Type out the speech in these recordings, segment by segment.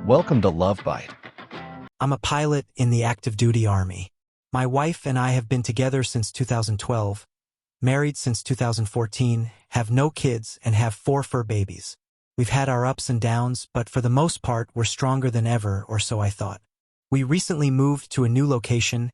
Welcome to Love Byte. I'm a pilot in the active duty Army. My wife and I have been together since 2012, married since 2014, have no kids, and have 4 fur babies. We've had our ups and downs, but for the most part, we're stronger than ever, or so I thought. We recently moved to a new location,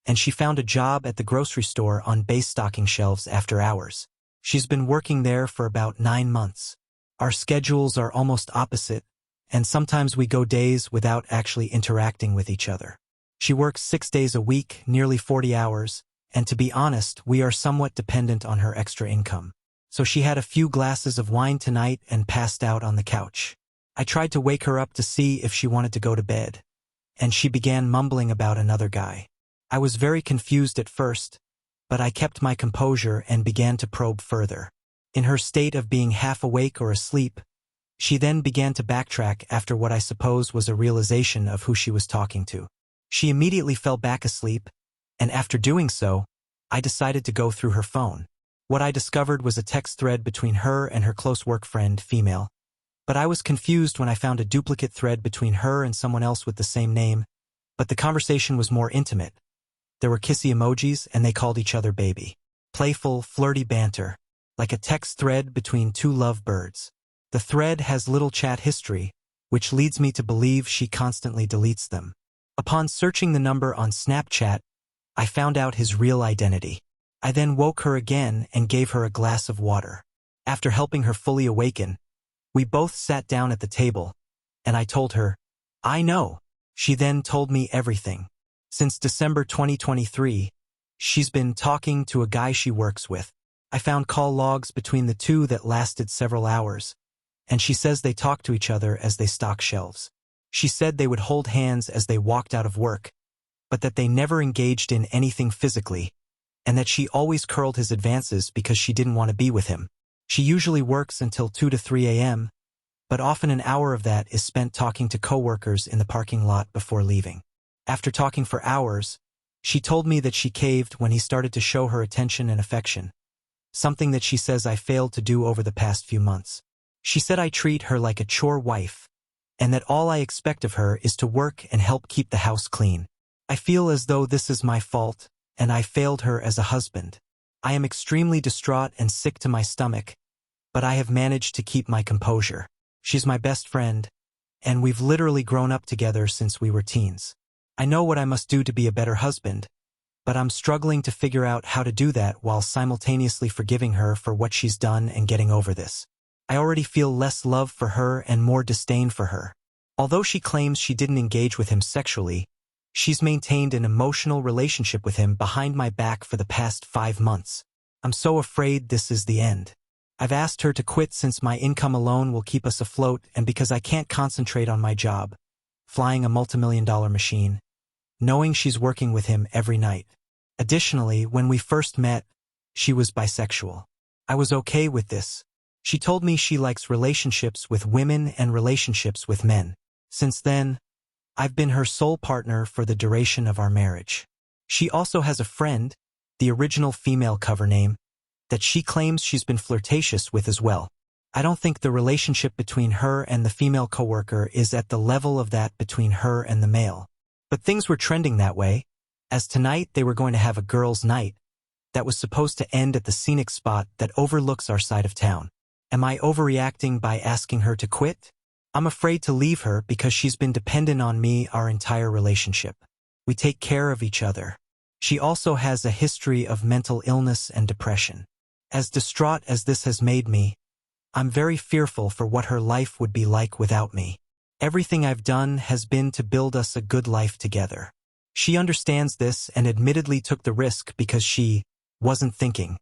and she found a job at the grocery store on base stocking shelves after hours. She's been working there for about 9 months. Our schedules are almost opposite, and sometimes we go days without actually interacting with each other. She works 6 days a week, nearly 40 hours, and to be honest, we are somewhat dependent on her extra income. So she had a few glasses of wine tonight and passed out on the couch. I tried to wake her up to see if she wanted to go to bed, and she began mumbling about another guy. I was very confused at first, but I kept my composure and began to probe further. In her state of being half awake or asleep, she then began to backtrack after what I suppose was a realization of who she was talking to. She immediately fell back asleep, and after doing so, I decided to go through her phone. What I discovered was a text thread between her and her close work friend, female. But I was confused when I found a duplicate thread between her and someone else with the same name, but the conversation was more intimate. There were kissy emojis, and they called each other baby. Playful, flirty banter, like a text thread between 2 lovebirds. The thread has little chat history, which leads me to believe she constantly deletes them. Upon searching the number on Snapchat, I found out his real identity. I then woke her again and gave her a glass of water. After helping her fully awaken, we both sat down at the table, and I told her, "I know." She then told me everything. Since December 2023, she's been talking to a guy she works with. I found call logs between the two that lasted several hours, and she says they talk to each other as they stock shelves. She said they would hold hands as they walked out of work, but that they never engaged in anything physically, and that she always curled his advances because she didn't want to be with him. She usually works until 2 to 3 a.m., but often an hour of that is spent talking to coworkers in the parking lot before leaving. After talking for hours, she told me that she caved when he started to show her attention and affection, something that she says I failed to do over the past few months. She said I treat her like a chore wife, and that all I expect of her is to work and help keep the house clean. I feel as though this is my fault, and I failed her as a husband. I am extremely distraught and sick to my stomach, but I have managed to keep my composure. She's my best friend, and we've literally grown up together since we were teens. I know what I must do to be a better husband, but I'm struggling to figure out how to do that while simultaneously forgiving her for what she's done and getting over this. I already feel less love for her and more disdain for her. Although she claims she didn't engage with him sexually, she's maintained an emotional relationship with him behind my back for the past 5 months. I'm so afraid this is the end. I've asked her to quit since my income alone will keep us afloat and because I can't concentrate on my job, flying a multimillion-dollar machine, knowing she's working with him every night. Additionally, when we first met, she was bisexual. I was okay with this. She told me she likes relationships with women and relationships with men. Since then, I've been her sole partner for the duration of our marriage. She also has a friend, the original female cover name, that she claims she's been flirtatious with as well. I don't think the relationship between her and the female coworker is at the level of that between her and the male. But things were trending that way, as tonight they were going to have a girls' night that was supposed to end at the scenic spot that overlooks our side of town. Am I overreacting by asking her to quit? I'm afraid to leave her because she's been dependent on me our entire relationship. We take care of each other. She also has a history of mental illness and depression. As distraught as this has made me, I'm very fearful for what her life would be like without me. Everything I've done has been to build us a good life together. She understands this and admittedly took the risk because she wasn't thinking.